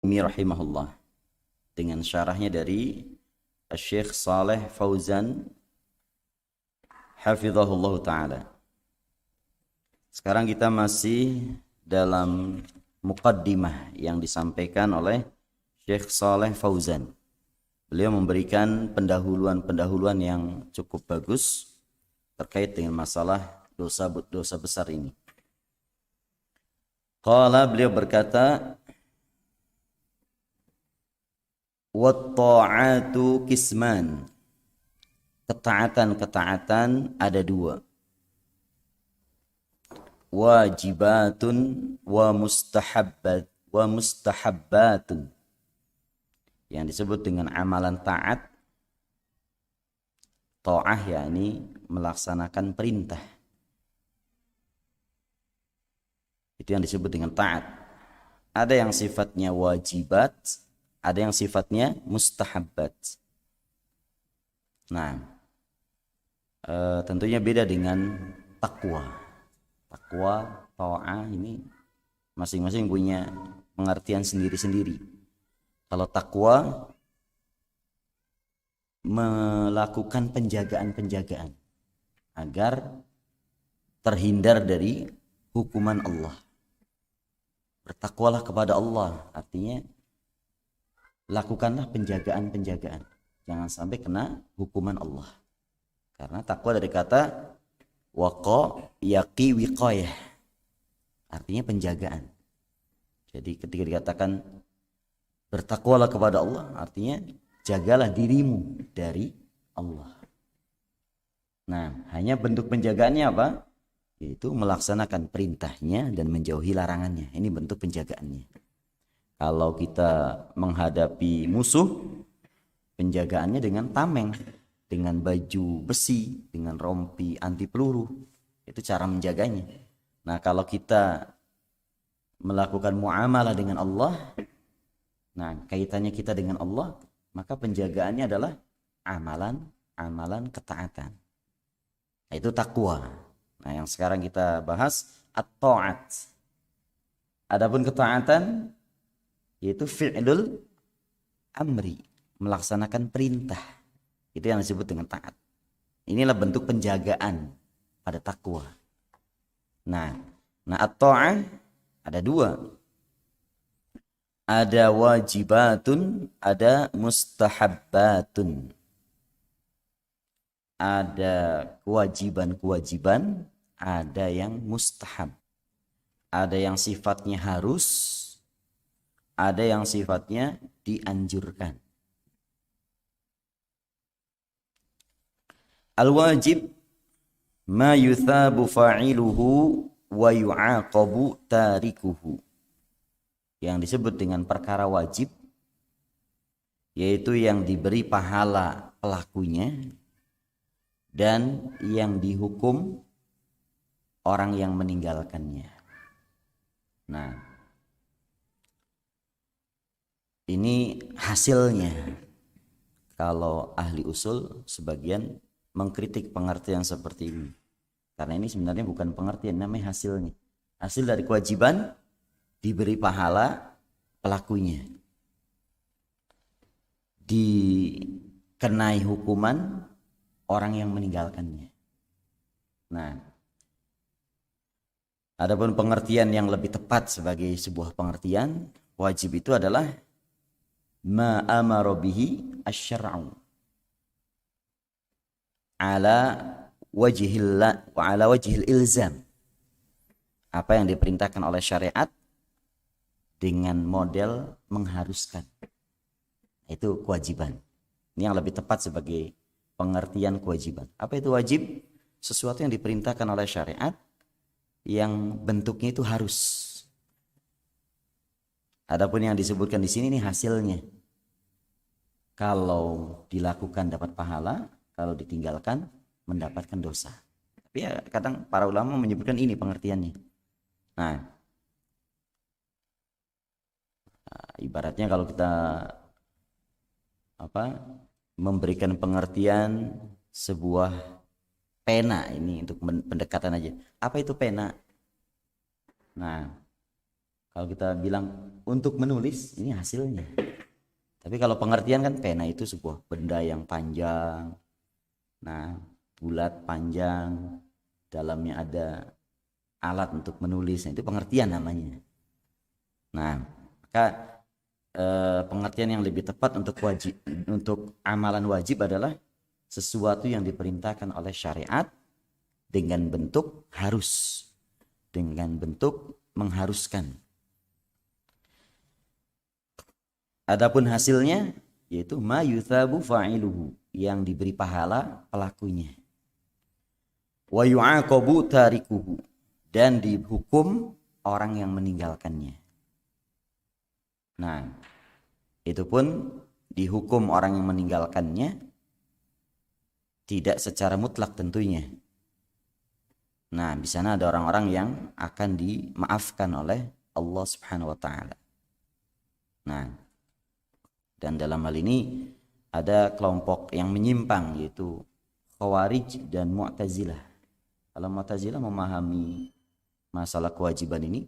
rahimahullah dengan syarahnya dari Syekh Saleh Fauzan hafizahullah taala. Sekarang kita masih dalam muqaddimah yang disampaikan oleh Syekh Saleh Fauzan. Beliau memberikan pendahuluan yang cukup bagus terkait dengan masalah dosa besar ini. Qala, beliau berkata, wat-ta'atu kisman. Ketaatan ada dua. Wajibatun wa mustahabbatun. Yang disebut dengan amalan taat. Ta'ah yakni melaksanakan perintah. Itu yang disebut dengan taat. Ada yang sifatnya wajibat, ada yang sifatnya mustahabbat. Nah, tentunya beda dengan takwa. Takwa, ta'ah ini masing-masing punya pengertian sendiri-sendiri. Kalau takwa melakukan penjagaan-penjagaan agar terhindar dari hukuman Allah. Bertakwalah kepada Allah, artinya lakukanlah penjagaan-penjagaan. Jangan sampai kena hukuman Allah. Karena takwa dari kata waqa yaqi wiqayah. Artinya penjagaan. Jadi ketika dikatakan bertakwalah kepada Allah, artinya jagalah dirimu dari Allah. Nah, hanya bentuk penjagaannya apa? Yaitu melaksanakan perintahnya dan menjauhi larangannya. Ini bentuk penjagaannya. Kalau kita menghadapi musuh, penjagaannya dengan tameng, dengan baju besi, dengan rompi anti peluru. Itu cara menjaganya. Nah, kalau kita melakukan muamalah dengan Allah, nah kaitannya kita dengan Allah, maka penjagaannya adalah amalan ketaatan. Nah, itu takwa. Nah, yang sekarang kita bahas at-ta'at. Adapun ketaatan yaitu fi'lul amri, melaksanakan perintah. Itu yang disebut dengan taat. Inilah bentuk penjagaan pada takwa. Nah at-ta'ah ada dua. Ada wajibatun, ada mustahabbatun. Ada kewajiban-kewajiban, ada yang mustahab. Ada yang sifatnya harus, ada yang sifatnya dianjurkan. Al-wajib ma yuthabu fa'iluhu wa yu'aqabu tarikuhu. Yang disebut dengan perkara wajib, yaitu yang diberi pahala pelakunya dan yang dihukum orang yang meninggalkannya. Nah, ini hasilnya. Kalau ahli usul sebagian mengkritik pengertian seperti ini. Karena ini sebenarnya bukan pengertian, namanya hasilnya. Hasil dari kewajiban diberi pahala pelakunya. Dikenai hukuman orang yang meninggalkannya. Nah, adapun pengertian yang lebih tepat sebagai sebuah pengertian, wajib itu adalah ma amara bihi asy-syar'u ala wajhil ilzam. Apa yang diperintahkan oleh syariat dengan model mengharuskan. Itu kewajiban. Ini yang lebih tepat sebagai pengertian kewajiban. Apa itu wajib? Sesuatu yang diperintahkan oleh syariat yang bentuknya itu harus. Adapun yang disebutkan di sini ini hasilnya. Kalau dilakukan dapat pahala, kalau ditinggalkan mendapatkan dosa. Tapi ya kadang para ulama menyebutkan ini pengertiannya. Nah, ibaratnya kalau kita memberikan pengertian sebuah pena, ini untuk pendekatan aja. Apa itu pena? Nah, kalau kita bilang untuk menulis ini hasilnya. Tapi kalau pengertian kan pena itu sebuah benda yang panjang, nah bulat panjang, dalamnya ada alat untuk menulis, nah, itu pengertian namanya. Nah, maka pengertian yang lebih tepat untuk wajib, untuk amalan wajib adalah sesuatu yang diperintahkan oleh syariat dengan bentuk harus, dengan bentuk mengharuskan. Adapun hasilnya yaitu ma yuthabu fa'iluhu, yang diberi pahala pelakunya. Wa yu'aqabu tarikuhu, dan dihukum orang yang meninggalkannya. Nah, itu pun dihukum orang yang meninggalkannya tidak secara mutlak tentunya. Nah, di sana ada orang-orang yang akan dimaafkan oleh Allah Subhanahu wa taala. Nah, dan dalam hal ini ada kelompok yang menyimpang, yaitu Khawarij dan Mu'tazilah. Kalau Mu'tazilah memahami masalah kewajiban ini,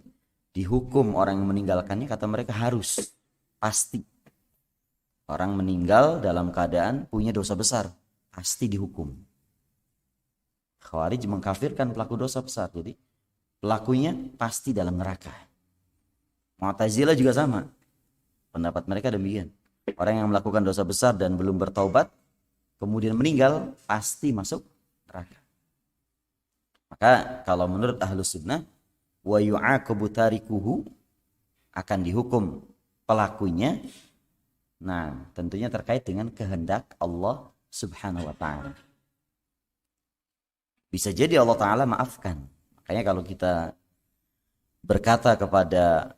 dihukum orang yang meninggalkannya, kata mereka harus, pasti. Orang meninggal dalam keadaan punya dosa besar, pasti dihukum. Khawarij mengkafirkan pelaku dosa besar, jadi pelakunya pasti dalam neraka. Mu'tazilah juga sama, pendapat mereka demikian. Orang yang melakukan dosa besar dan belum bertaubat kemudian meninggal pasti masuk neraka. Maka kalau menurut Ahlus Sunnah, wa yu'aqabu tarikuhu, akan dihukum pelakunya. Nah, tentunya terkait dengan kehendak Allah Subhanahu wa taala. Bisa jadi Allah taala maafkan. Makanya kalau kita berkata kepada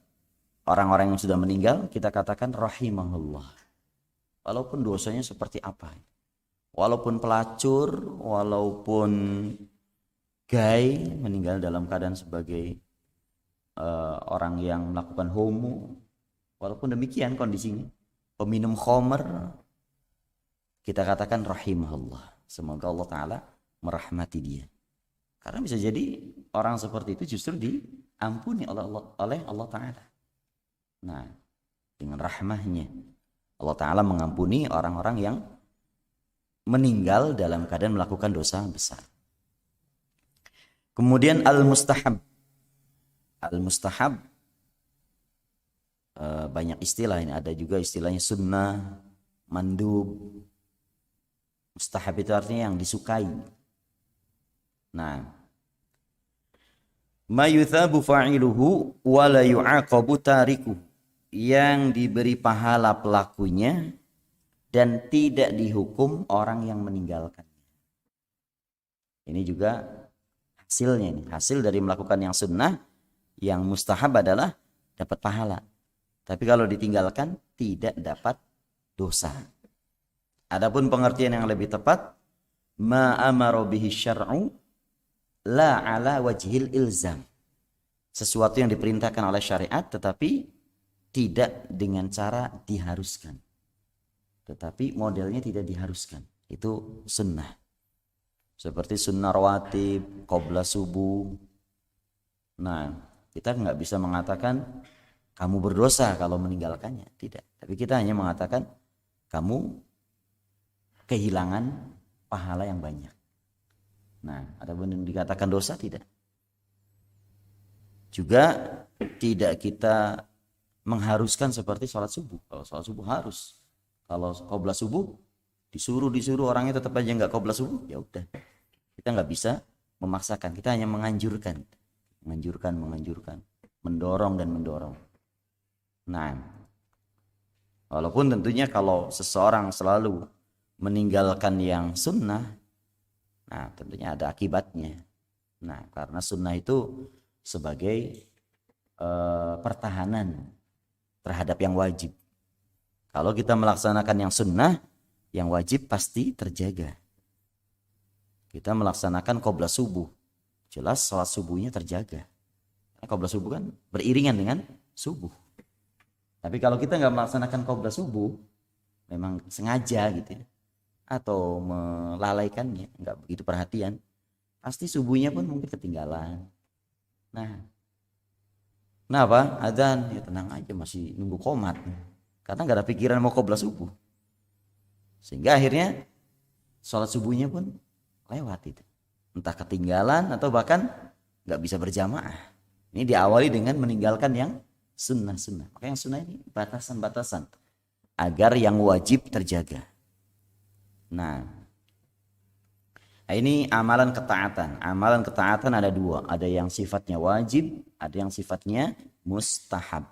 orang-orang yang sudah meninggal, kita katakan rahimahullah. Walaupun dosanya seperti apa. Walaupun pelacur, walaupun gay, meninggal dalam keadaan sebagai orang yang melakukan homo, walaupun demikian kondisinya, peminum khamr, kita katakan rahimahullah, semoga Allah taala merahmati dia. Karena bisa jadi orang seperti itu justru diampuni oleh Allah taala. Nah, dengan rahmahnya Allah taala mengampuni orang-orang yang meninggal dalam keadaan melakukan dosa besar. Kemudian al-mustahab. Al-mustahab banyak istilah ini, ada juga istilahnya sunnah, mandub. Mustahab itu artinya yang disukai. Nah, ma yuthabu fa'iluhu wa la yu'aqabu tarikuhu, yang diberi pahala pelakunya dan tidak dihukum orang yang meninggalkannya. Ini juga hasilnya, ini hasil dari melakukan yang sunnah. Yang mustahab adalah dapat pahala, tapi kalau ditinggalkan tidak dapat dosa. Adapun pengertian yang lebih tepat, ma amara bihi syar'u la ala wajhil ilzam, sesuatu yang diperintahkan oleh syariat tetapi tidak dengan cara diharuskan, tetapi modelnya tidak diharuskan, itu sunnah. Seperti sunnah rawatib, qabla subuh. Nah, kita nggak bisa mengatakan kamu berdosa kalau meninggalkannya, tidak. Tapi kita hanya mengatakan kamu kehilangan pahala yang banyak. Nah, ada yang dikatakan dosa, tidak. Juga tidak kita mengharuskan seperti sholat subuh. Kalau sholat subuh harus. Kalau qabla subuh disuruh orangnya tetap aja nggak qabla subuh, ya udah. Kita nggak bisa memaksakan, kita hanya menganjurkan, mendorong dan mendorong. Nah, walaupun tentunya kalau seseorang selalu meninggalkan yang sunnah, nah tentunya ada akibatnya. Nah, karena sunnah itu sebagai pertahanan terhadap yang wajib. Kalau kita melaksanakan yang sunnah, yang wajib pasti terjaga. Kita melaksanakan qabla subuh, jelas sholat subuhnya terjaga. Qabla subuh kan beriringan dengan subuh. Tapi kalau kita nggak melaksanakan qabla subuh, memang sengaja gitu ya, atau melalaikannya, nggak begitu perhatian, pasti subuhnya pun mungkin ketinggalan. Nah, Kenapa? Adzan, ya tenang aja masih nunggu qomat. Karena nggak ada pikiran mau qobla subuh. Sehingga akhirnya sholat subuhnya pun lewat itu. Entah ketinggalan atau bahkan nggak bisa berjamaah. Ini diawali dengan meninggalkan yang sunnah-sunnah. Maka yang sunnah ini batasan-batasan agar yang wajib terjaga. Nah, ini amalan ketaatan. Amalan ketaatan ada dua. Ada yang sifatnya wajib, ada yang sifatnya mustahab.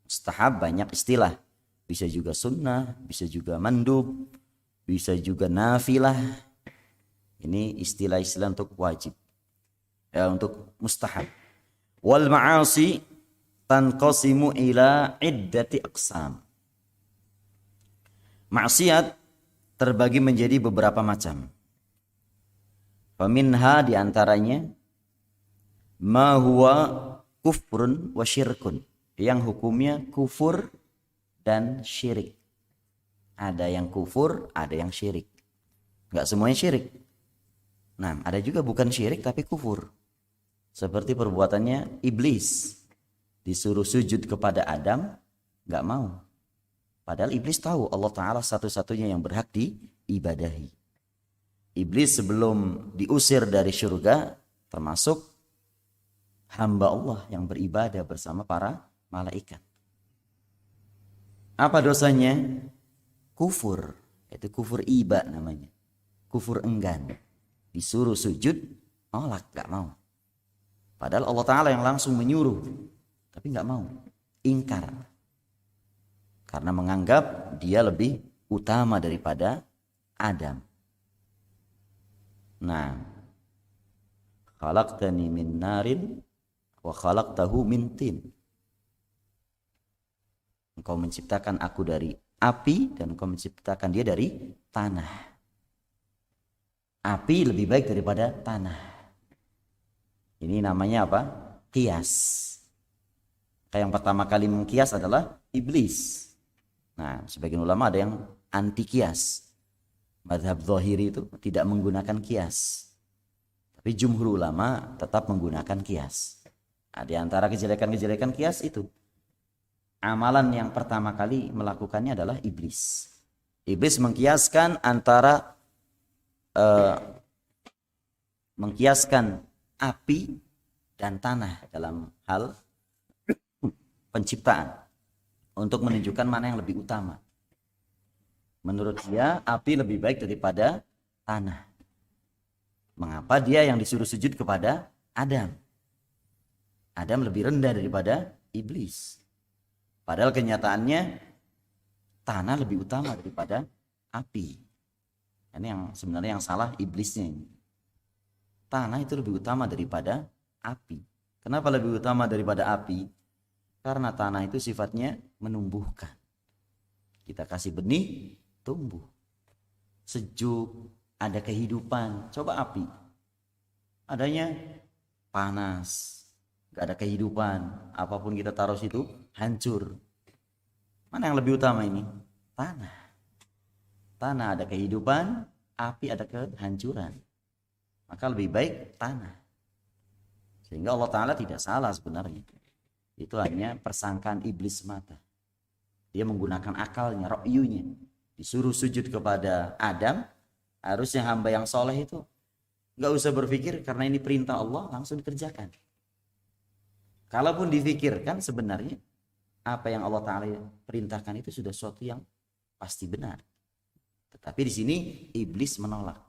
Mustahab banyak istilah. Bisa juga sunnah, bisa juga mandub, bisa juga nafilah. Ini istilah-istilah untuk wajib. Ya, untuk mustahab. Wal ma'asi tanqasimu ila iddati aqsam. Maksiat terbagi menjadi beberapa macam. Faminha diantaranya ma huwa kufrun wa syirkun, yang hukumnya kufur dan syirik. Ada yang kufur, ada yang syirik. Enggak semuanya syirik. Nah, ada juga bukan syirik tapi kufur. Seperti perbuatannya iblis. Disuruh sujud kepada Adam, enggak mau. Padahal iblis tahu Allah Ta'ala satu-satunya yang berhak diibadahi. Iblis sebelum diusir dari surga termasuk hamba Allah yang beribadah bersama para malaikat. Apa dosanya? Kufur. Itu kufur iba namanya. Kufur enggan. Disuruh sujud, nolak, gak mau. Padahal Allah Ta'ala yang langsung menyuruh. Tapi gak mau. Ingkar. Karena menganggap dia lebih utama daripada Adam. Nah, khalaqtani min narin wa khalaqtahu min tin. Engkau menciptakan aku dari api dan engkau menciptakan dia dari tanah. Api lebih baik daripada tanah. Ini namanya apa? Qiyas. Yang pertama kali mengkias adalah iblis. Nah, sebagian ulama ada yang anti kias. Mazhab Zahiri itu tidak menggunakan kias. Tapi jumhur ulama tetap menggunakan kias. Nah, di antara kejelekan-kejelekan kias itu, amalan yang pertama kali melakukannya adalah iblis. Iblis mengkiaskan antara mengkiaskan api dan tanah dalam hal penciptaan. Untuk menunjukkan mana yang lebih utama. Menurut dia, api lebih baik daripada tanah. Mengapa dia yang disuruh sujud kepada Adam? Adam lebih rendah daripada iblis. Padahal kenyataannya, tanah lebih utama daripada api. Ini yang sebenarnya yang salah iblisnya ini. Tanah itu lebih utama daripada api. Kenapa lebih utama daripada api? Karena tanah itu sifatnya menumbuhkan. Kita kasih benih, tumbuh. Sejuk, ada kehidupan. Coba api. Adanya panas, gak ada kehidupan. Apapun kita taruh situ, hancur. Mana yang lebih utama ini? Tanah. Tanah ada kehidupan, api ada kehancuran. Maka lebih baik tanah. Sehingga Allah Ta'ala tidak salah sebenarnya. Itu hanya persangkaan iblis semata. Dia menggunakan akalnya, ro'yunya. Disuruh sujud kepada Adam, harusnya hamba yang soleh itu nggak usah berpikir karena ini perintah Allah, langsung dikerjakan. Kalaupun difikirkan, sebenarnya apa yang Allah Ta'ala perintahkan itu sudah sesuatu yang pasti benar. Tetapi di sini iblis menolak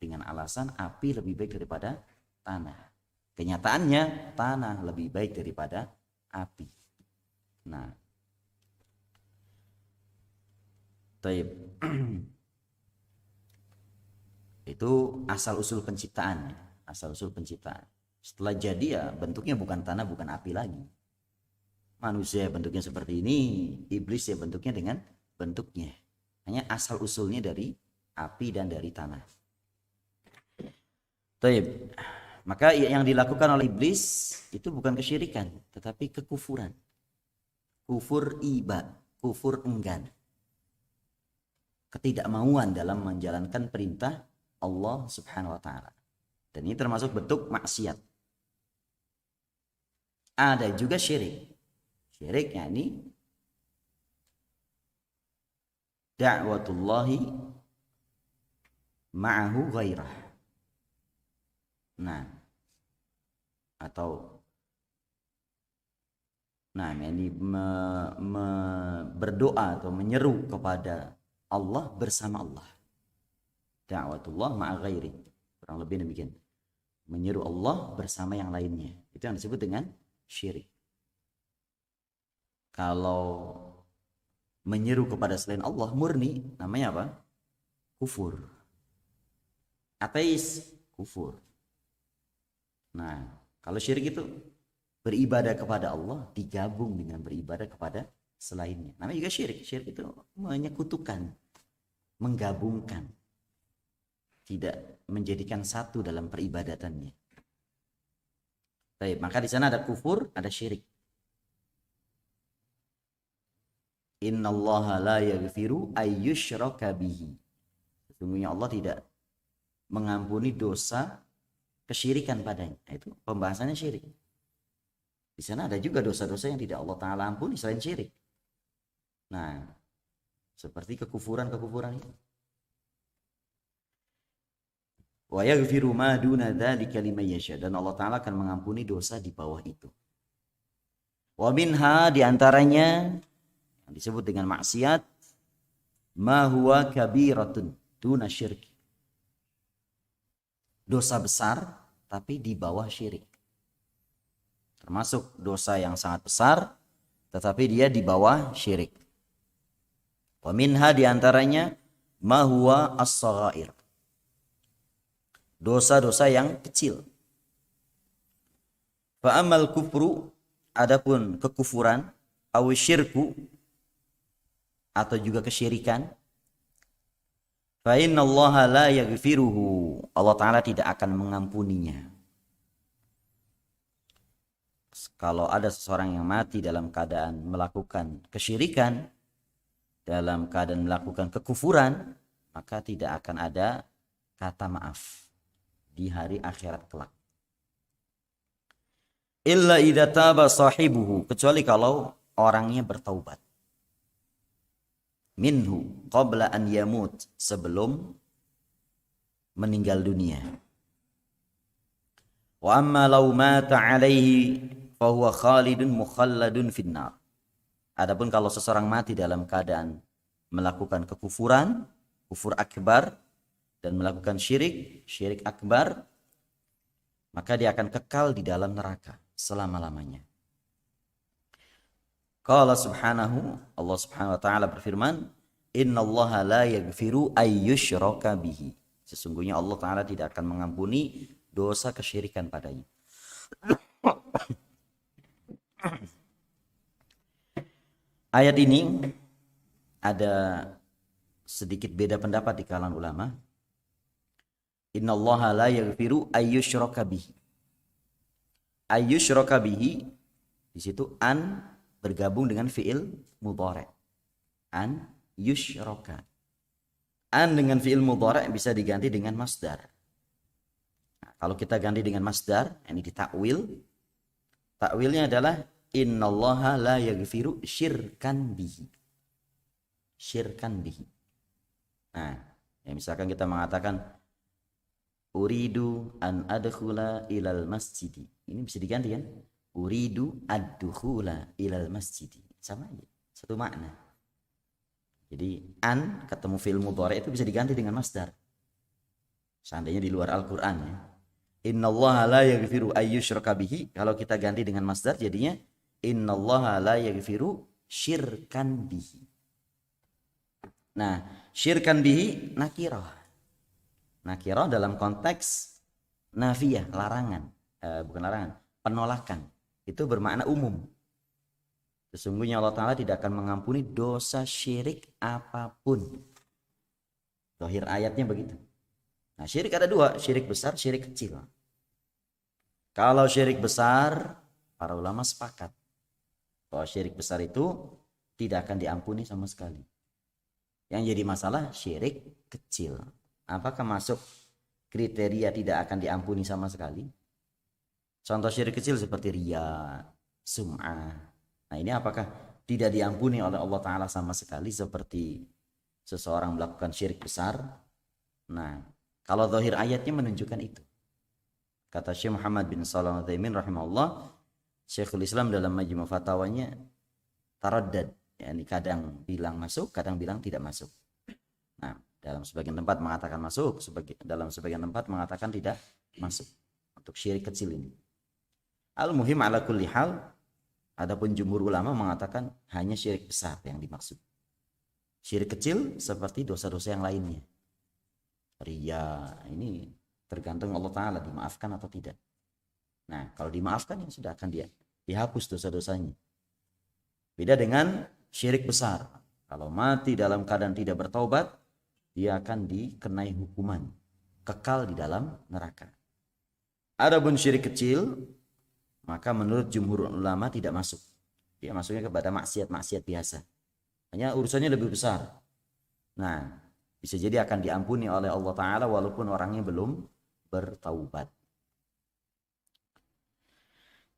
dengan alasan api lebih baik daripada tanah. Kenyataannya tanah lebih baik daripada api. Nah, taib. Itu asal usul penciptaan. Asal usul penciptaan. Setelah jadi ya bentuknya bukan tanah, bukan api lagi. Manusia bentuknya seperti ini, iblis ya bentuknya dengan bentuknya. Hanya asal usulnya dari api dan dari tanah. Taib. Maka yang dilakukan oleh iblis itu bukan kesyirikan, tetapi kekufuran. Kufur iba, kufur enggan. Ketidakmauan dalam menjalankan perintah Allah Subhanahu wa Ta'ala. Dan ini termasuk bentuk maksiat. Ada juga syirik. Syirik yakni da'watullahi ma'ahu ghairah. Nah, atau ini berdoa atau menyeru kepada Allah bersama Allah. Da'watullah ma'a ghairi. Kurang lebih demikian. Menyeru Allah bersama yang lainnya. Itu yang disebut dengan syirik. Kalau menyeru kepada selain Allah murni, namanya apa? Kufur. Ateis, kufur. Nah, kalau syirik itu beribadah kepada Allah digabung dengan beribadah kepada selainnya. Namanya juga syirik. Syirik itu menyekutukan, menggabungkan, tidak menjadikan satu dalam peribadatannya. Baik, maka di sana ada kufur, ada syirik. Innallaha la yaghfiru ayyushraka bihi. Sesungguhnya Allah tidak mengampuni dosa kesyirikan padanya. Itu pembahasannya syirik. Di sana ada juga dosa-dosa yang tidak Allah Ta'ala ampuni selain syirik. Nah, seperti kekufuran-kekufuran itu. Wa yaghfiru ma duna dzalika liman yasha, dan Allah Ta'ala akan mengampuni dosa di bawah itu. Wa minha, diantaranya yang disebut dengan maksiat, ma huwa kabiratun duna syirk. Dosa besar tapi di bawah syirik. Termasuk dosa yang sangat besar tetapi dia di bawah syirik. Wa minha, diantaranya ma huwa as-saghair. Dosa-dosa yang kecil. Fa amal kufru, adapun kekufuran, aw syirku, atau juga kesyirikan, fa innallaha la yaghfiruhu, Allah Ta'ala tidak akan mengampuninya. Kalau ada seseorang yang mati dalam keadaan melakukan kesyirikan, dalam keadaan melakukan kekufuran, maka tidak akan ada kata maaf di hari akhirat kelak. Illa idza taba sahibuhu, kecuali kalau orangnya bertaubat. Minhu qabla an yamut, sebelum meninggal dunia. Wa amma law mata alaihi fa huwa khalidun mukhalladun finnar. Adapun kalau seseorang mati dalam keadaan melakukan kekufuran, kufur akbar, dan melakukan syirik, syirik akbar, maka dia akan kekal di dalam neraka selama-lamanya. Qala subhanahu, Allah Subhanahu wa taala berfirman, innallaha la yaghfiru ayyushraka bihi. Sesungguhnya Allah Ta'ala tidak akan mengampuni dosa kesyirikan padanya. Ayat ini ada sedikit beda pendapat di kalangan ulama. Innallaha la yaghfiru ayyushraka bihi. Ayyushraka bihi, di situ an bergabung dengan fiil mudhari'. An yushraka. An dengan fiil mudhari' bisa diganti dengan masdar. Nah, kalau kita ganti dengan masdar, ini ditakwil. Takwilnya adalah innallaha la yaghfiru syirkan bihi. Syirkan bihi. Nah, ya misalkan kita mengatakan uridu an adkhula ilal masjidi. Ini bisa diganti kan? Uridu adkhula ilal masjidi. Sama aja, satu makna. Jadi an ketemu fi'il mudhari' itu bisa diganti dengan masdar. Seandainya di luar Al-Qur'an ya. Innallaha la yaghfiru ayyushraka bihi, kalau kita ganti dengan masdar jadinya innallaha la yaghfiru syirkan bihi. Nah, syirkan bihi nakirah. Nakirah dalam konteks nafiyah, larangan, bukan larangan, penolakan. Itu bermakna umum. Sesungguhnya Allah Ta'ala tidak akan mengampuni dosa syirik apapun. Zahir ayatnya begitu. Nah, syirik ada dua, syirik besar, syirik kecil. Kalau syirik besar, para ulama sepakat bahwa syirik besar itu tidak akan diampuni sama sekali. Yang jadi masalah syirik kecil. Apakah masuk kriteria tidak akan diampuni sama sekali? Contoh syirik kecil seperti riya, sum'ah. Nah ini apakah tidak diampuni oleh Allah Ta'ala sama sekali seperti seseorang melakukan syirik besar? Nah kalau zahir ayatnya menunjukkan itu. Kata Syekh Muhammad bin Shalih Al-Utsaimin rahimahullah, Syekhul Islam dalam Majmu' Fatawanya taraddad, yakni kadang bilang masuk, kadang bilang tidak masuk. Nah, dalam sebagian tempat mengatakan masuk, dalam sebagian tempat mengatakan tidak masuk untuk syirik kecil ini. Al-muhim ala kulli hal, adapun jumhur ulama mengatakan hanya syirik besar yang dimaksud. Syirik kecil seperti dosa-dosa yang lainnya. Riya, ini tergantung Allah Ta'ala dimaafkan atau tidak. Nah, kalau dimaafkan ya sudah akan dihapus dosa-dosanya. Beda dengan syirik besar. Kalau mati dalam keadaan tidak bertaubat, dia akan dikenai hukuman kekal di dalam neraka. Adapun syirik kecil, maka menurut jumhur ulama tidak masuk. Dia masuknya kepada maksiat-maksiat biasa. Hanya urusannya lebih besar. Nah, bisa jadi akan diampuni oleh Allah Ta'ala walaupun orangnya belum bertaubat.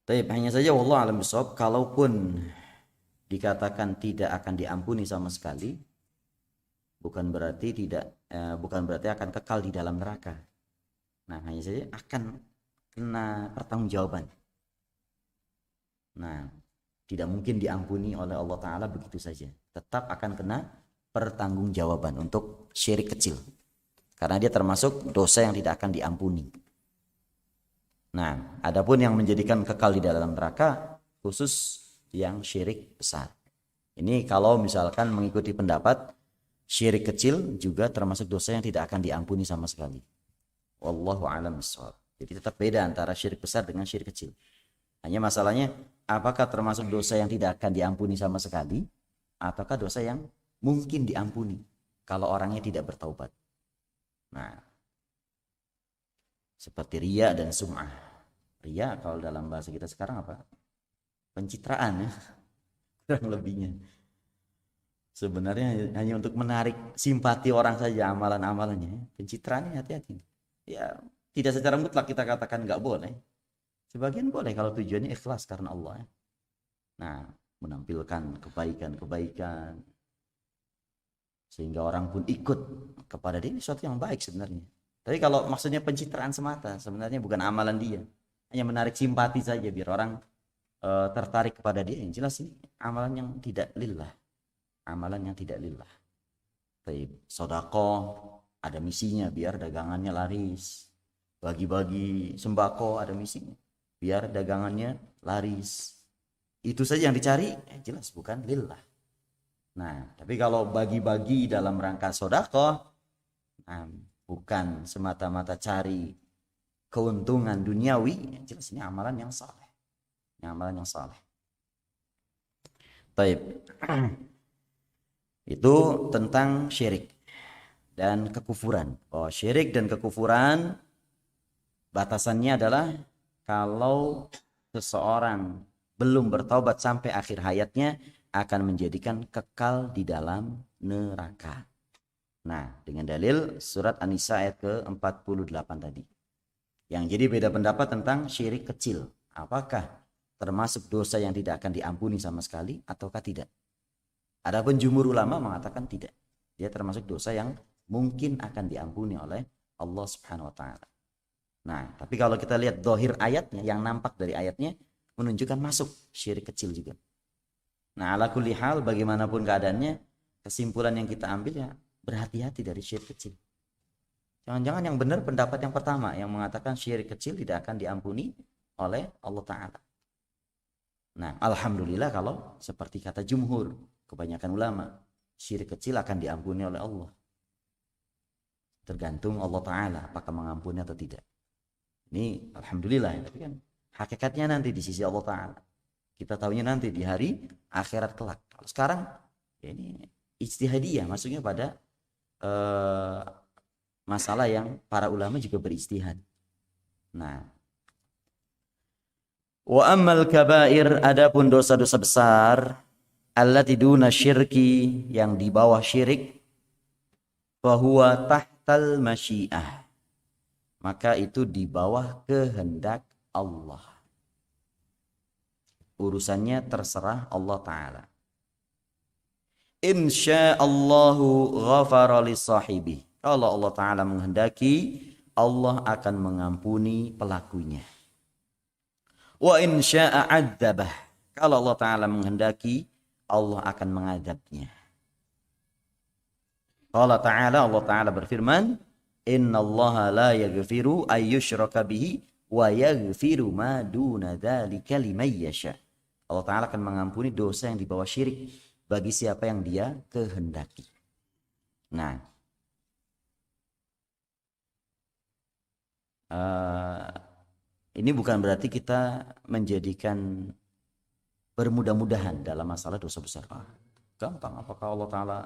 Tapi hanya saja wallahu a'lam bishawab, kalaupun dikatakan tidak akan diampuni sama sekali, bukan berarti akan kekal di dalam neraka. Nah, hanya saja akan kena pertanggungjawaban. Nah, tidak mungkin diampuni oleh Allah Ta'ala begitu saja. Tetap akan kena pertanggungjawaban untuk syirik kecil. Karena dia termasuk dosa yang tidak akan diampuni. Nah, adapun yang menjadikan kekal di dalam neraka, khusus yang syirik besar. Ini kalau misalkan mengikuti pendapat syirik kecil juga termasuk dosa yang tidak akan diampuni sama sekali. Wallahu a'lam bishawab. Jadi tetap beda antara syirik besar dengan syirik kecil. Hanya masalahnya apakah termasuk dosa yang tidak akan diampuni sama sekali ataukah dosa yang mungkin diampuni kalau orangnya tidak bertaubat. Nah, seperti riya dan sum'ah. Riya kalau dalam bahasa kita sekarang apa? Pencitraan ya. Kurang lebihnya. Sebenarnya hanya untuk menarik simpati orang saja amalan-amalannya. Pencitraannya hati-hati. Ya, tidak secara mutlak kita katakan nggak boleh. Sebagian boleh kalau tujuannya ikhlas karena Allah. Nah, menampilkan kebaikan-kebaikan sehingga orang pun ikut kepada dia, ini sesuatu yang baik sebenarnya. Tapi kalau maksudnya pencitraan semata, sebenarnya bukan amalan dia, hanya menarik simpati saja biar orang tertarik kepada dia. Yang jelas ini amalan yang tidak lillah, amalan yang tidak lillah. Sedekah ada misinya biar dagangannya laris, bagi-bagi sembako ada misinya biar dagangannya laris. Itu saja yang dicari, jelas bukan lillah. Nah, tapi kalau bagi-bagi dalam rangka sedekah, bukan semata-mata cari keuntungan duniawi, jelas ini amalan yang saleh. Ini amalan yang saleh. Baik. Itu tentang syirik dan kekufuran. Oh, syirik dan kekufuran batasannya adalah kalau seseorang belum bertaubat sampai akhir hayatnya akan menjadikan kekal di dalam neraka. Nah, dengan dalil surat An-Nisa ayat ke-48 tadi. Yang jadi beda pendapat tentang syirik kecil. Apakah termasuk dosa yang tidak akan diampuni sama sekali ataukah tidak? Adapun jumhur ulama mengatakan tidak. Dia termasuk dosa yang mungkin akan diampuni oleh Allah Subhanahu wa taala. Nah, tapi kalau kita lihat zahir ayatnya, yang nampak dari ayatnya menunjukkan masuk syirik kecil juga. Nah, ala kulli hal bagaimanapun keadaannya, kesimpulan yang kita ambil ya berhati-hati dari syirik kecil. Jangan-jangan yang benar pendapat yang pertama yang mengatakan syirik kecil tidak akan diampuni oleh Allah Ta'ala. Nah, alhamdulillah kalau seperti kata jumhur, kebanyakan ulama, syirik kecil akan diampuni oleh Allah. Tergantung Allah Ta'ala apakah mengampuni atau tidak. Ini alhamdulillah, tapi kan hakikatnya nanti di sisi Allah Ta'ala. Kita tahunya nanti di hari akhirat kelak. Kalau sekarang ya ini ijtihadiyah, maksudnya pada masalah yang para ulama juga beristihad. Nah, wa ammal kabair, adapun dosa-dosa besar, allati duna syirki, yang di bawah syirik, fahuwa tahtal masyiah, maka itu di bawah kehendak Allah. Urusannya terserah Allah Ta'ala. Insyaallahu ghafara li sahibi. Kalau Allah Ta'ala menghendaki, Allah akan mengampuni pelakunya. Wa insya'a adzabah. Kalau Allah Ta'ala menghendaki, Allah akan mengadabnya. Allah Ta'ala berfirman, innallaha la yaghfiru ayyushraka bihi wa yaghfiru ma duna dzalika liman yasha. Allah Ta'ala akan mengampuni dosa yang di bawah syirik bagi siapa yang Dia kehendaki. Nah, ini bukan berarti kita menjadikan bermudah-mudahan dalam masalah dosa besar. Gampang, apakah Allah Ta'ala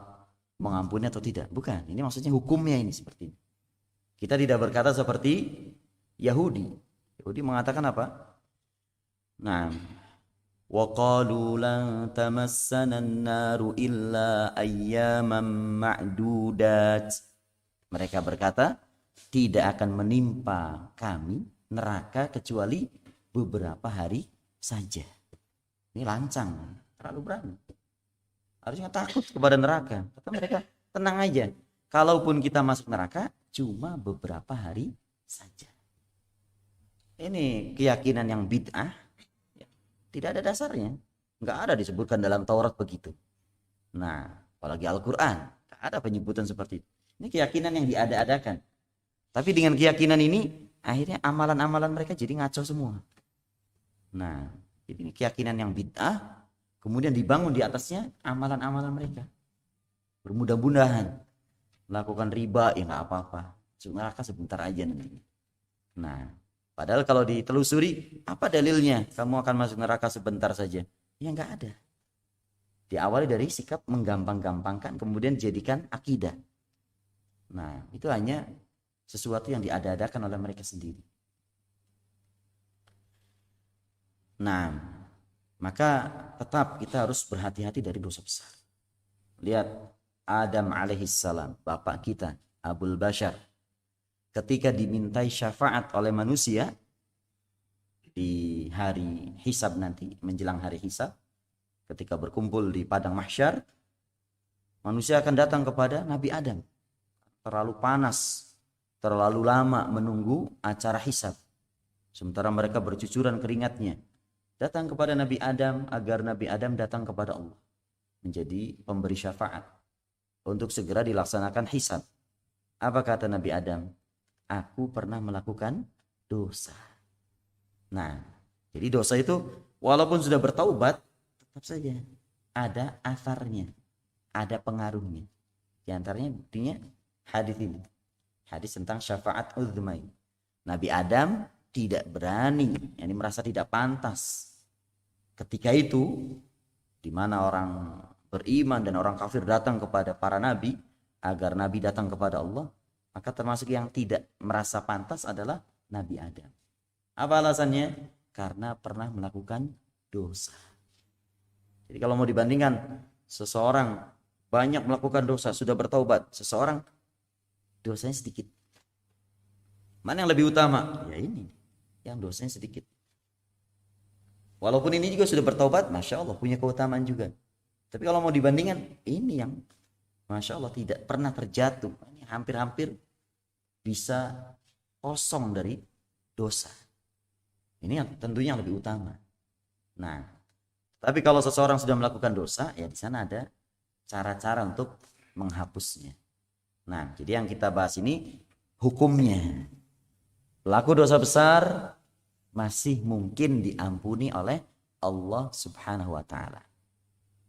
mengampuni atau tidak? Bukan, ini maksudnya hukumnya ini seperti ini. Kita tidak berkata seperti Yahudi. Yahudi mengatakan apa? Nah, wa qalu lan tamassana an-naru illa ayyaman ma'dudat. Mereka berkata, tidak akan menimpa kami neraka kecuali beberapa hari saja. Ini lancang, terlalu berani. Harusnya takut kepada neraka. Kata mereka, tenang aja. Kalaupun kita masuk neraka, cuma beberapa hari saja. Ini keyakinan yang bid'ah. Tidak ada dasarnya. Nggak ada disebutkan dalam Taurat begitu. Nah, apalagi Al-Quran. Nggak ada penyebutan seperti itu. Ini keyakinan yang diada-adakan. Tapi dengan keyakinan ini, akhirnya amalan-amalan mereka jadi ngaco semua. Nah, ini keyakinan yang bid'ah. Kemudian dibangun di atasnya amalan-amalan mereka. Bermudah-mudahan. Melakukan riba, ya nggak apa-apa. Neraka sebentar aja nanti. Nah, padahal kalau ditelusuri, apa dalilnya kamu akan masuk neraka sebentar saja? Ya nggak ada. Diawali dari sikap menggampang-gampangkan, kemudian jadikan akidah. Nah, itu hanya sesuatu yang diada-adakan oleh mereka sendiri. Nah, maka tetap kita harus berhati-hati dari dosa besar. Lihat, Adam alaihissalam, bapak kita, Abul Bashar, ketika dimintai syafaat oleh manusia di hari hisab nanti, menjelang hari hisab, ketika berkumpul di padang mahsyar, manusia akan datang kepada Nabi Adam. Terlalu panas, terlalu lama menunggu acara hisab. Sementara mereka bercucuran keringatnya. Datang kepada Nabi Adam agar Nabi Adam datang kepada Allah. Menjadi pemberi syafaat. Untuk segera dilaksanakan hisab. Apa kata Nabi Adam? Aku pernah melakukan dosa. Nah, jadi dosa itu walaupun sudah bertaubat, tetap saja ada asarnya, ada pengaruhnya. Di antaranya buktinya hadis ini. Hadis tentang syafaat uzmai. Nabi Adam tidak berani, yakni merasa tidak pantas. Ketika itu, di mana orang beriman dan orang kafir datang kepada para nabi agar nabi datang kepada Allah, maka termasuk yang tidak merasa pantas adalah Nabi Adam. Apa alasannya? Karena pernah melakukan dosa. Jadi kalau mau dibandingkan, seseorang banyak melakukan dosa, sudah bertaubat, seseorang dosanya sedikit. Mana yang lebih utama? Ya ini, yang dosanya sedikit. Walaupun ini juga sudah bertaubat, Masya Allah punya keutamaan juga. Tapi kalau mau dibandingkan, ini yang Masya Allah tidak pernah terjatuh. Ini hampir-hampir bisa kosong dari dosa. Ini yang tentunya yang lebih utama. Nah, tapi kalau seseorang sudah melakukan dosa, ya di sana ada cara-cara untuk menghapusnya. Nah, jadi yang kita bahas ini hukumnya. Pelaku dosa besar masih mungkin diampuni oleh Allah Subhanahu wa taala.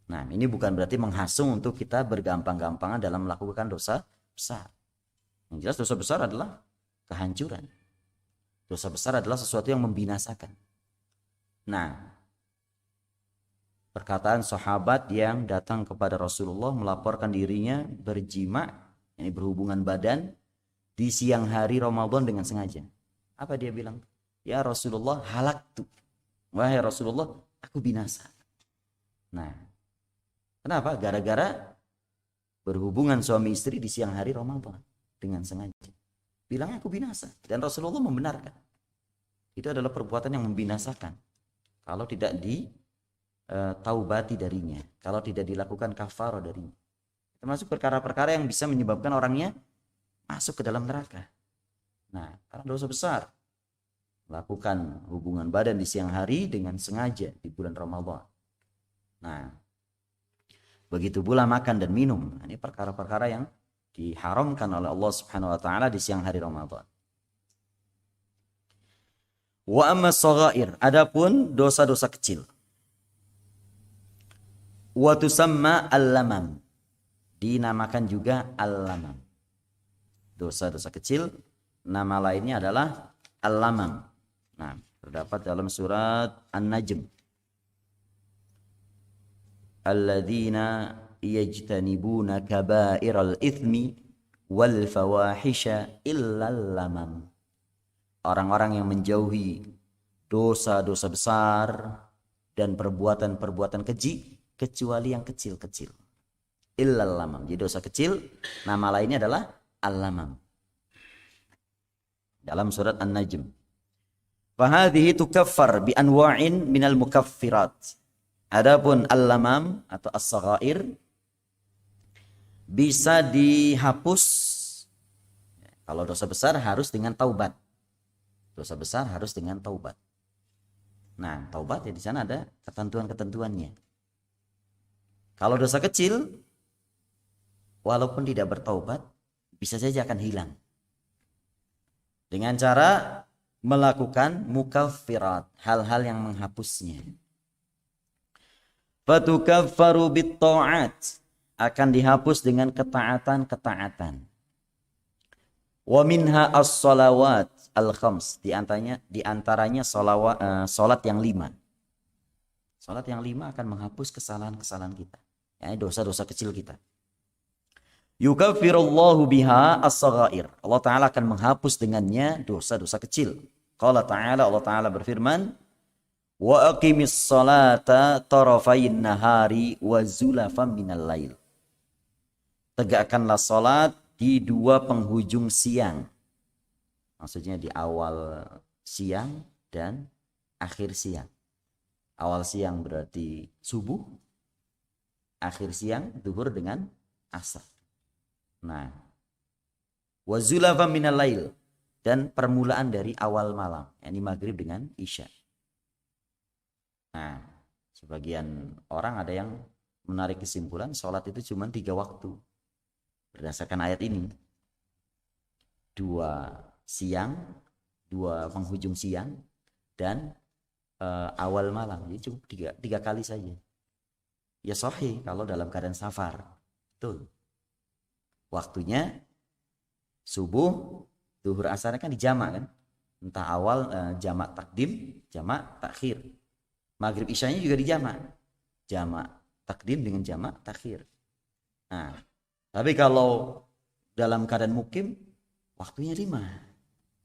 Nah, ini bukan berarti menghasung untuk kita bergampang-gampangan dalam melakukan dosa besar. Yang jelas dosa besar adalah kehancuran. Dosa besar adalah sesuatu yang membinasakan. Nah, perkataan sahabat yang datang kepada Rasulullah melaporkan dirinya berjima, yakni berhubungan badan di siang hari Ramadan dengan sengaja. Apa dia bilang? Ya Rasulullah, halaktu. Wahai Rasulullah, aku binasa. Nah, kenapa? Gara-gara berhubungan suami istri di siang hari Ramadan dengan sengaja. Bilangnya aku binasa. Dan Rasulullah membenarkan. Itu adalah perbuatan yang membinasakan. Kalau tidak taubati darinya. Kalau tidak dilakukan kafarah darinya. Termasuk perkara-perkara yang bisa menyebabkan orangnya masuk ke dalam neraka. Nah, karena dosa besar. Melakukan hubungan badan di siang hari dengan sengaja di bulan Ramadan. Nah, begitu pula makan dan minum. Nah, ini perkara-perkara yang diharamkan oleh Allah Subhanahu wa taala di siang hari Ramadan. Wa amma shaghair, adapun dosa-dosa kecil. Wa tusamma al-lamam, dinamakan juga al-lamam. Dosa-dosa kecil nama lainnya adalah al-lamam. Nah, terdapat dalam surat An-Najm. Alladzina yajtanibuna kaba'iral itsmi wal fawahisha illal lamam. Orang-orang yang menjauhi dosa-dosa besar dan perbuatan-perbuatan keji kecuali yang kecil-kecil. Illal lamam. Jadi dosa kecil nama lainnya adalah al-lamam. Dalam surat An-Najm. Fahadhihi tukaffar bi anwa'in minal mukaffirat. Adapun al-lamam atau as-saghair bisa dihapus. Kalau dosa besar harus dengan taubat. Dosa besar harus dengan taubat. Nah, taubat ya di sana ada ketentuan-ketentuannya. Kalau dosa kecil, walaupun tidak bertaubat, bisa saja akan hilang. Dengan cara melakukan mukaffirat, hal-hal yang menghapusnya. Fatukaffaru bit-ta'at, akan dihapus dengan ketaatan-ketaatan. Wa minha as-salawat al-khams, diantaranya salat yang 5. Salat yang 5 akan menghapus kesalahan-kesalahan kita. Ya, dosa-dosa kecil kita. Yukaffirullahu biha as-saghair. Allah Ta'ala akan menghapus dengannya dosa-dosa kecil. Qala Ta'ala, Allah Ta'ala berfirman, wa aqimis salata tarafayn nahari wa zulafan minal lail. Tegakkanlah salat di dua penghujung siang. Maksudnya di awal siang dan akhir siang. Awal siang berarti subuh, akhir siang zuhur dengan asar. Nah, wa zulafan minal lail, dan permulaan dari awal malam, yakni maghrib dengan isya. Nah, sebagian orang ada yang menarik kesimpulan sholat itu cuma 3 waktu berdasarkan ayat ini. 2 siang, 2 penghujung siang, dan awal malam. Jadi cukup 3 kali saja. Ya sahih kalau dalam keadaan safar. Betul. Waktunya subuh, zuhur, asar kan dijamak kan. Entah awal jamak takdim, jamak takhir. Maghrib isyanya juga dijamak. Jamak takdim dengan jamak takhir. Nah, tapi kalau dalam keadaan mukim, waktunya 5.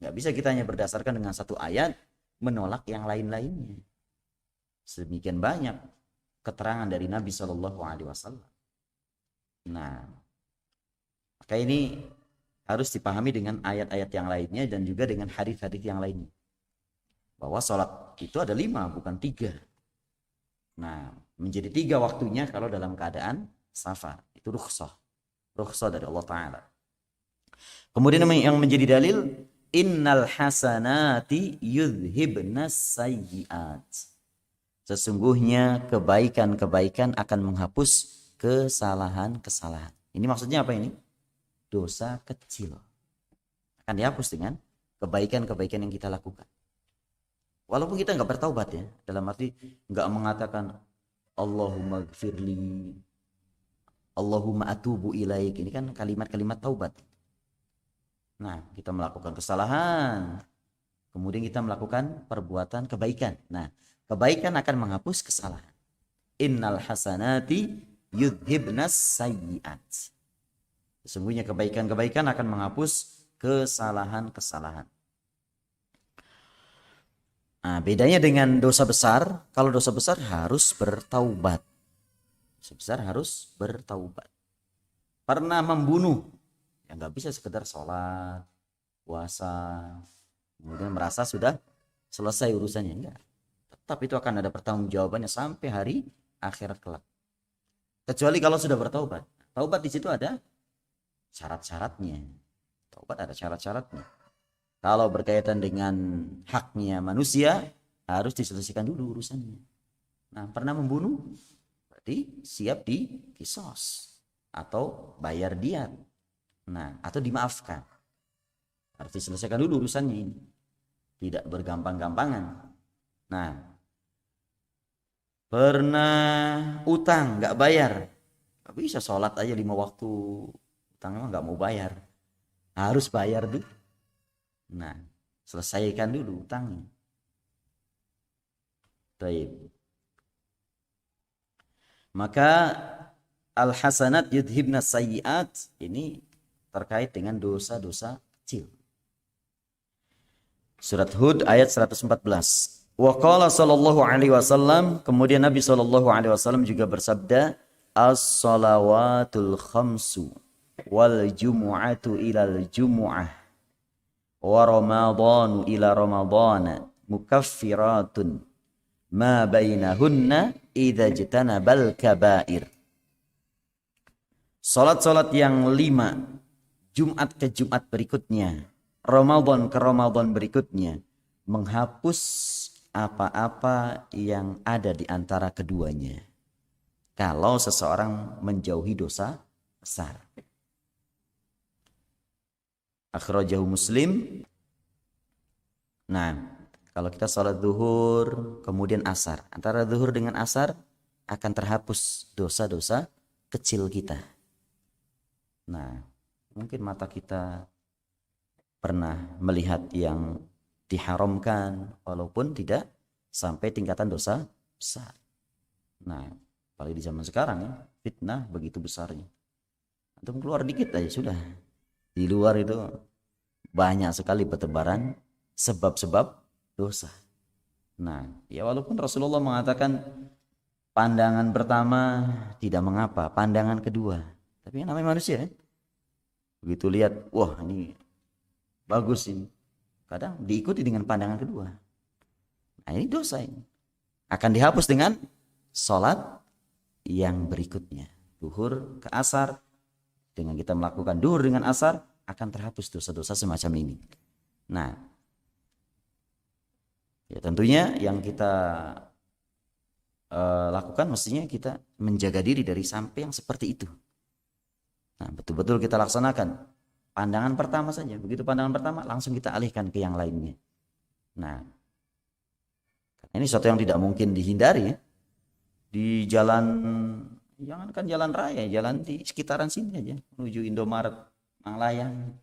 Nggak bisa kita hanya berdasarkan dengan satu ayat menolak yang lain-lainnya. Sedemikian banyak keterangan dari Nabi Shallallahu Alaihi Wasallam. Nah, maka ini harus dipahami dengan ayat-ayat yang lainnya dan juga dengan hadis-hadis yang lainnya. Bahwa sholat itu ada 5, bukan 3. Nah, menjadi 3 waktunya kalau dalam keadaan safar. Itu rukhsah. Rukhsah dari Allah Ta'ala. Kemudian yang menjadi dalil, innal hasanati yudhibnas sayyiat. Sesungguhnya kebaikan-kebaikan akan menghapus kesalahan-kesalahan. Ini maksudnya apa ini? Dosa kecil akan dihapus dengan kebaikan-kebaikan yang kita lakukan. Walaupun kita nggak bertaubat ya, dalam arti nggak mengatakan Allahumma gfirli, Allahumma atubu ilaik. Ini kan kalimat-kalimat taubat. Nah, kita melakukan kesalahan, kemudian kita melakukan perbuatan kebaikan. Nah, kebaikan akan menghapus kesalahan. Innal hasanati yudhibnas sayyiat. Sesungguhnya kebaikan-kebaikan akan menghapus kesalahan-kesalahan. Nah, bedanya dengan dosa besar, kalau dosa besar harus bertaubat. Dosa besar harus bertaubat. Pernah membunuh, ya nggak bisa sekedar sholat, puasa, kemudian merasa sudah selesai urusannya. Enggak. Tetap itu akan ada pertanggungjawabannya sampai hari akhirat kelak. Kecuali kalau sudah bertaubat. Taubat di situ ada syarat-syaratnya. Taubat ada syarat-syaratnya. Kalau berkaitan dengan haknya manusia, harus diselesaikan dulu urusannya. Nah, pernah membunuh, berarti siap dikisos atau bayar diat. Nah, atau dimaafkan. Harus diselesaikan dulu urusannya ini. Tidak bergampang-gampangan. Nah, pernah utang nggak bayar, nggak bisa sholat aja 5 waktu, utangnya nggak mau bayar, harus bayar dulu. Nah, selesaikan dulu utangnya. Baik. Maka al-hasanat yudhibna sayyiat ini terkait dengan dosa-dosa kecil. Surat Hud ayat 114. Wa qala sallallahu alaihi wasallam, kemudian Nabi sallallahu alaihi wasallam juga bersabda, as-salawatul khamsu wal jumu'atu ilal jumu'ah wa ramadhanu ila ramadhana mukaffiratun ma bainahunna idza jitanabal kabair. Salat-salat yang 5 Jumat ke Jumat berikutnya, Ramadan ke Ramadan berikutnya, menghapus apa-apa yang ada di antara keduanya. Kalau seseorang menjauhi dosa besar. Akhrajahu Muslim. Nah, kalau kita salat zuhur kemudian asar, antara zuhur dengan asar akan terhapus dosa-dosa kecil kita. Nah, mungkin mata kita pernah melihat yang diharamkan walaupun tidak sampai tingkatan dosa besar. Nah, apalagi di zaman sekarang ya, fitnah begitu besarnya. Antum keluar dikit aja sudah. Di luar itu banyak sekali bertebaran sebab-sebab dosa. Nah, ya walaupun Rasulullah mengatakan pandangan pertama tidak mengapa, pandangan kedua. Tapi namanya manusia kan. Begitu lihat, wah ini bagus ini. Kadang diikuti dengan pandangan kedua. Nah, ini dosa ini. Akan dihapus dengan sholat yang berikutnya. Duhur ke asar. Dengan kita melakukan duhur dengan asar, akan terhapus dosa-dosa semacam ini. Nah, ya tentunya yang kita lakukan mestinya kita menjaga diri dari sampai yang seperti itu. Nah, betul-betul kita laksanakan. Pandangan pertama saja. Begitu pandangan pertama langsung kita alihkan ke yang lainnya. Nah, ini sesuatu yang tidak mungkin dihindari ya. Di jalan, jangankan jalan raya, jalan di sekitaran sini aja. Menuju Indomaret, Manglayang.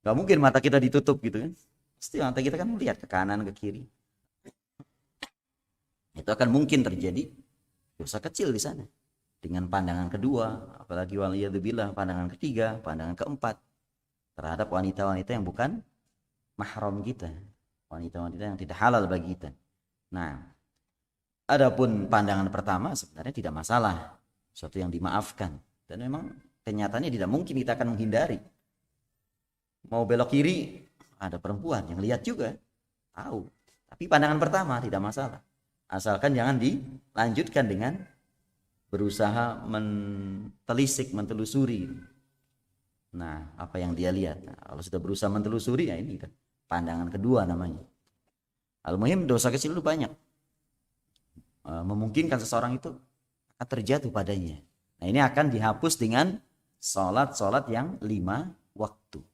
Gak mungkin mata kita ditutup gitu kan. Pasti mata kita kan melihat ke kanan, ke kiri. Itu akan mungkin terjadi dosa kecil di sana. Dengan pandangan kedua, apalagi waliyadzubillah pandangan ketiga, pandangan keempat terhadap wanita-wanita yang bukan mahram kita, wanita-wanita yang tidak halal bagi kita. Nah, adapun pandangan pertama sebenarnya tidak masalah, sesuatu yang dimaafkan dan memang kenyataannya tidak mungkin kita akan menghindari. Mau belok kiri ada perempuan yang lihat juga, tahu. Tapi pandangan pertama tidak masalah, asalkan jangan dilanjutkan dengan berusaha mentelusuri. Nah, apa yang dia lihat. Nah, kalau sudah berusaha mentelusuri, ya ini kan pandangan kedua namanya. Al-muhim dosa kecil itu banyak. Memungkinkan seseorang itu akan terjatuh padanya. Nah, ini akan dihapus dengan salat-salat yang 5 waktu.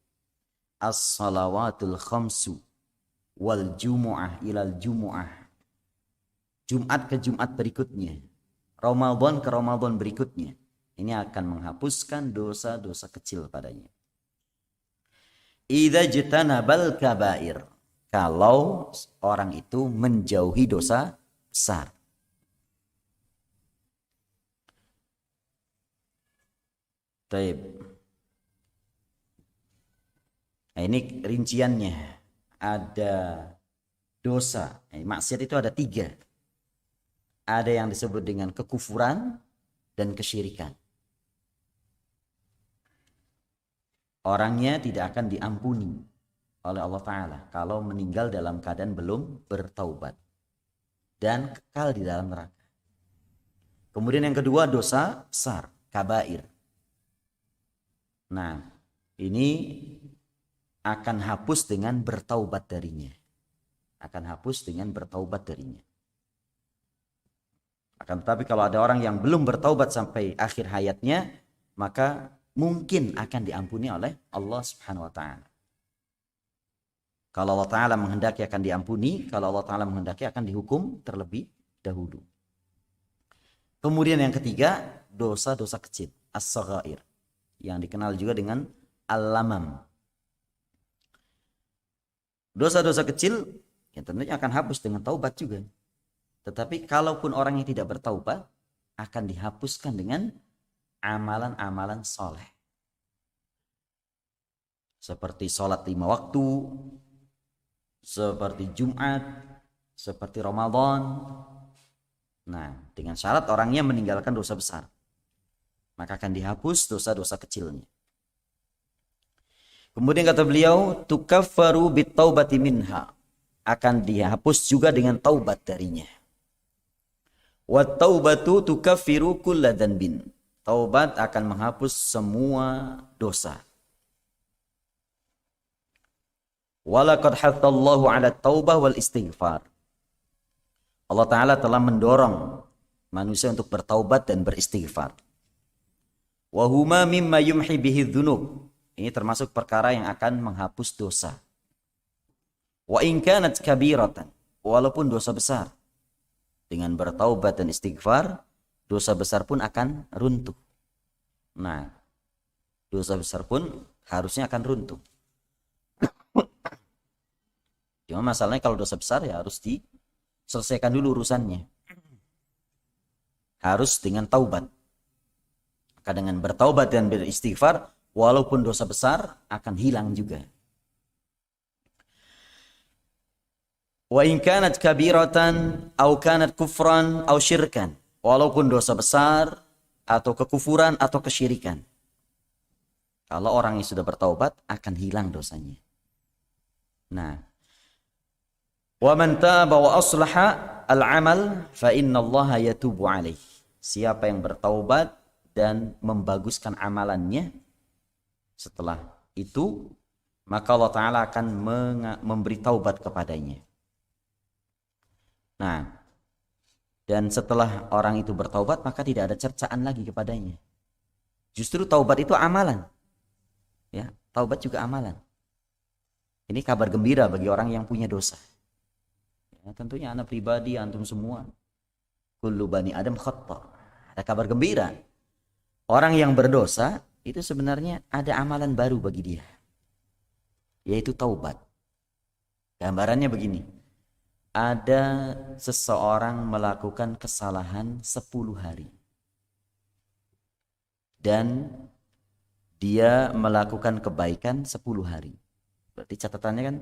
As-salawatul khamsu wal jumu'ah ilal jumu'ah. Jumat ke Jumat berikutnya. Ramadan ke Ramadan berikutnya. Ini akan menghapuskan dosa-dosa kecil padanya. Idza jitanabal kabair. Kalau orang itu menjauhi dosa besar. Baik. Nah, ini rinciannya. Ada dosa. Maksiat itu ada 3. Ada yang disebut dengan kekufuran dan kesyirikan. Orangnya tidak akan diampuni oleh Allah Ta'ala kalau meninggal dalam keadaan belum bertaubat dan kekal di dalam neraka. Kemudian yang kedua dosa besar, kabair. Nah, ini akan hapus dengan bertaubat darinya. Akan hapus dengan bertaubat darinya. Akan tetapi kalau ada orang yang belum bertaubat sampai akhir hayatnya, maka mungkin akan diampuni oleh Allah Subhanahu wa taala. Kalau Allah taala menghendaki akan diampuni, kalau Allah taala menghendaki akan dihukum terlebih dahulu. Kemudian yang ketiga, dosa-dosa kecil, as-saghair, yang dikenal juga dengan al-lamam. Dosa-dosa kecil yang tentunya akan hapus dengan taubat juga. Tetapi kalaupun orang yang tidak bertaubat, akan dihapuskan dengan amalan-amalan soleh. Seperti sholat 5 waktu, seperti Jumat, seperti Ramadan. Nah, dengan syarat orangnya meninggalkan dosa besar, maka akan dihapus dosa-dosa kecilnya. Kemudian kata beliau, tukaffaru bitaubati minha, akan dihapus juga dengan taubat darinya. Wa taubatu tukaffiru kulla dzanbin, taubat akan menghapus semua dosa. Walaqad hattallahu 'ala taubah wal istighfar, Allah Ta'ala telah mendorong manusia untuk bertaubat dan beristighfar. Wahuma mimma yumhi bihi dzunub, ini termasuk perkara yang akan menghapus dosa. Wa in kanat kabiratan, walaupun dosa besar, dengan bertaubat dan istighfar, dosa besar pun akan runtuh. Nah, dosa besar pun harusnya akan runtuh. Cuma masalahnya kalau dosa besar ya harus selesaikan dulu urusannya. Harus dengan taubat. Maka dengan bertaubat dan beristighfar, walaupun dosa besar akan hilang juga. Wa in kanat kabiratan aw kanat kufran aw syirkan, walaupun dosa besar atau kekufuran atau kesyirikan. Kalau orang yang sudah bertaubat akan hilang dosanya. Nah, wa man taba wa aslaha al-amal fa innallaha yatubu alaih. Siapa yang bertaubat dan membaguskan amalannya, setelah itu maka Allah Ta'ala akan memberi taubat kepadanya. Nah, dan setelah orang itu bertaubat maka tidak ada cercaan lagi kepadanya. Justru taubat itu amalan. Ya, taubat juga amalan. Ini kabar gembira bagi orang yang punya dosa. Ya, tentunya anak pribadi, antum semua, kullu bani Adam khata'. Ada kabar gembira. Orang yang berdosa itu sebenarnya ada amalan baru bagi dia, yaitu taubat. Gambarannya begini. Ada seseorang melakukan kesalahan 10 hari. Dan dia melakukan kebaikan 10 hari. Berarti catatannya kan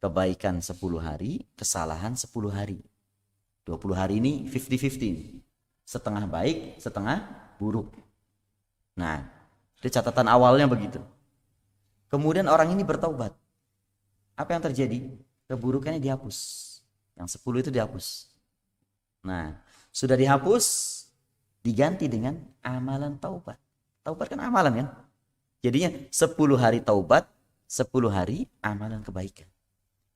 kebaikan 10 hari, kesalahan 10 hari. 20 hari ini 50-50. Setengah baik, setengah buruk. Nah, itu catatan awalnya begitu. Kemudian orang ini bertaubat. Apa yang terjadi? Keburukannya dihapus. Yang 10 itu dihapus. Nah, sudah dihapus, diganti dengan amalan taubat. Taubat kan amalan kan? Jadinya 10 hari taubat, 10 hari amalan kebaikan.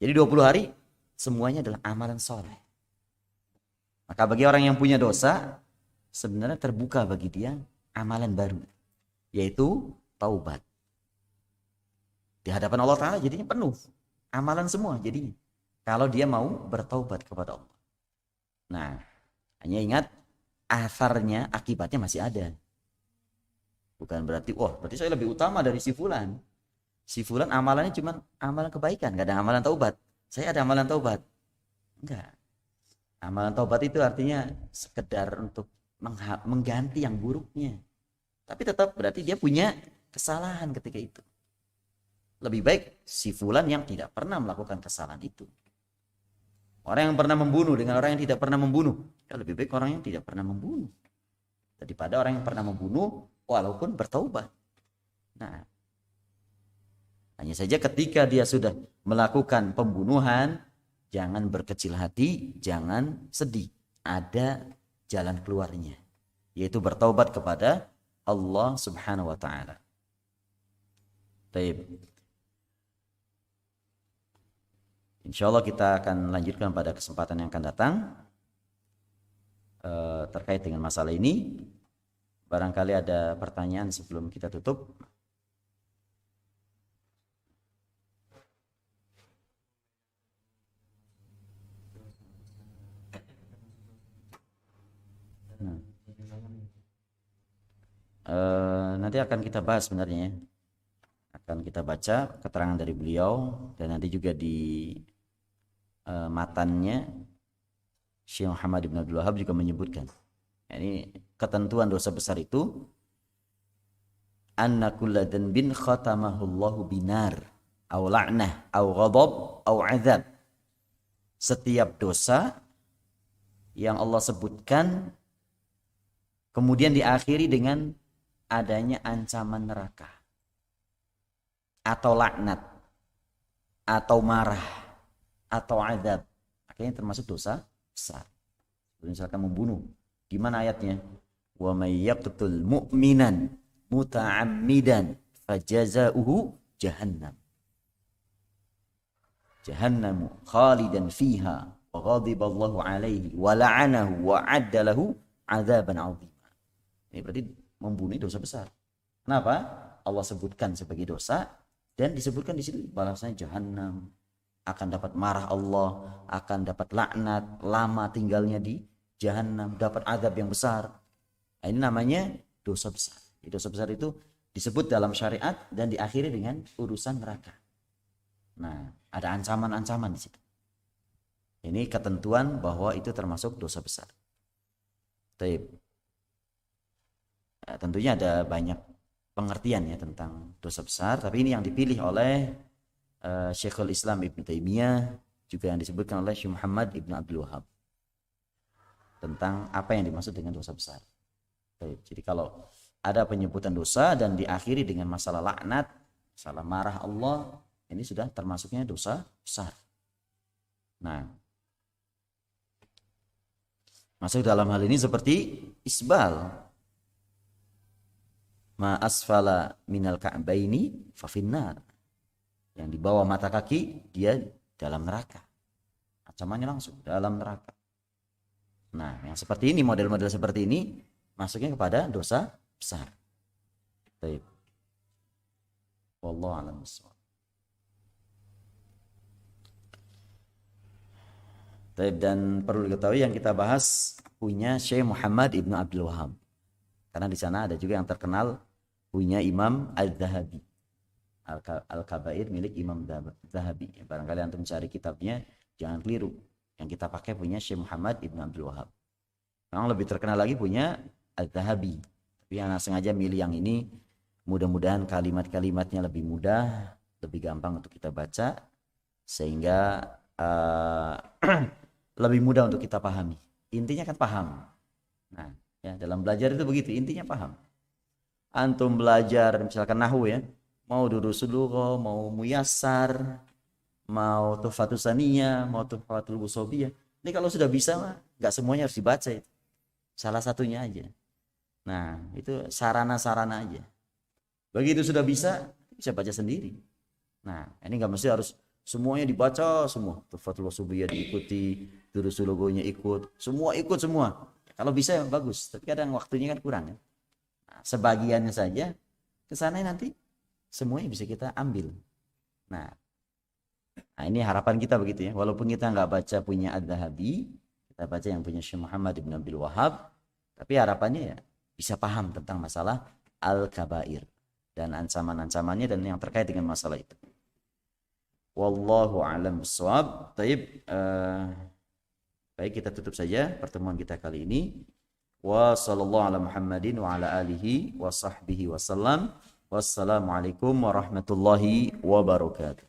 Jadi 20 hari semuanya adalah amalan soleh. Maka bagi orang yang punya dosa, sebenarnya terbuka bagi dia amalan baru, yaitu taubat. Di hadapan Allah Ta'ala jadinya penuh. Amalan semua jadinya. Kalau dia mau bertaubat kepada Allah. Nah, hanya ingat asarnya, akibatnya masih ada. Bukan berarti, berarti saya lebih utama dari si fulan. Si fulan amalannya cuma amalan kebaikan, gak ada amalan taubat. Saya ada amalan taubat. Enggak. Amalan taubat itu artinya sekedar untuk mengganti yang buruknya. Tapi tetap berarti dia punya kesalahan ketika itu. Lebih baik si fulan yang tidak pernah melakukan kesalahan itu. Orang yang pernah membunuh dengan orang yang tidak pernah membunuh, ya lebih baik orang yang tidak pernah membunuh daripada orang yang pernah membunuh walaupun bertaubat. Nah, hanya saja ketika dia sudah melakukan pembunuhan, jangan berkecil hati, jangan sedih. Ada jalan keluarnya. yaitu bertaubat kepada Allah Subhanahu wa taala. Baik. Insyaallah kita akan lanjutkan pada kesempatan yang akan datang terkait dengan masalah ini. Barangkali ada pertanyaan sebelum kita tutup. Nanti akan kita bahas sebenarnya, akan kita baca keterangan dari beliau, dan nanti juga di matannya Syekh Muhammad Ibn Abdul Wahab juga menyebutkan, ini ketentuan dosa besar itu anna kulla dhanbin khatamahu Allahu binar au la'nah au ghadab au azab. Setiap dosa yang Allah sebutkan kemudian diakhiri dengan adanya ancaman neraka atau laknat atau marah atau azab, akhirnya termasuk dosa besar. Misalkan membunuh, gimana ayatnya? Wa may yaqtul mu'minan muta'ammidan fajazauhu jahannam khalidan fiha wa ghadiballahu alaihi wa la'anahu wa adda lahu adzaban 'azima. Ini berarti membunuh dosa besar. Kenapa? Allah sebutkan sebagai dosa dan disebutkan di sini balasannya jahannam, akan dapat marah Allah, akan dapat laknat, lama tinggalnya di jahannam, dapat azab yang besar. Nah, ini namanya dosa besar. Dosa besar itu disebut dalam syariat dan diakhiri dengan urusan neraka. Nah, ada ancaman-ancaman di situ. Ini ketentuan bahwa itu termasuk dosa besar. Baik. Tentunya ada banyak pengertian ya tentang dosa besar, tapi ini yang dipilih oleh Syekhul Islam Ibn Taimiyah, juga yang disebutkan oleh Syekh Muhammad Ibn Abdul Wahab tentang apa yang dimaksud dengan dosa besar. Baik, jadi kalau ada penyebutan dosa dan diakhiri dengan masalah laknat, masalah marah Allah, ini sudah termasuknya dosa besar. Nah, masuk dalam hal ini seperti isbal. Ma asfala minal ka'baini fa finnar. Yang di bawah mata kaki dia dalam neraka. Ancamannya langsung dalam neraka. Nah, yang seperti ini, model-model seperti ini masuknya kepada dosa besar. Baik. Wallahu a'lam bishawab. Baik, dan perlu diketahui yang kita bahas punya Syekh Muhammad Ibn Abdul Wahab. Karena di sana ada juga yang terkenal punya Imam Al-Zahabi. Al-Kabair milik Imam Zahabi. Barangkali antum mencari kitabnya jangan keliru. Yang kita pakai punya Syekh Muhammad Ibn Abdul Wahab. Memang lebih terkenal lagi punya Al-Zahabi. Tapi yang sengaja milih yang ini, mudah-mudahan kalimat-kalimatnya lebih mudah, lebih gampang untuk kita baca, sehingga lebih mudah untuk kita pahami. Intinya kan paham. Nah, ya, dalam belajar itu begitu, intinya paham. Antum belajar misalkan nahwu ya, mau durus lughah, mau muyassar, mau tuhfatus saniyah, mau tuhfatul busobiyah. Ini kalau sudah bisa mah enggak semuanya harus dibaca itu. Salah satunya aja. Nah, itu sarana-sarana aja. Begitu sudah bisa baca sendiri. Nah, ini enggak mesti harus semuanya dibaca semua. Tuhfatul busobiyah diikuti, durus lughahnya ikut, semua ikut semua. Kalau bisa ya bagus, tapi kadang waktunya kan kurang ya. Nah, sebagiannya saja, kesana nanti semuanya bisa kita ambil. Nah ini harapan kita begitu ya. Walaupun kita nggak baca punya Adz-Dzahabi, kita baca yang punya Syekh Muhammad Ibn Abdul Wahab, tapi harapannya ya bisa paham tentang masalah Al-Kabair dan ancaman-ancamannya dan yang terkait dengan masalah itu. Wallahu a'lam bishawab. Baik, kita tutup saja pertemuan kita kali ini. Wa sallallahu ala Muhammadin wa ala alihi wa sahbihi wasallam. Wassalamualaikum warahmatullahi wabarakatuh.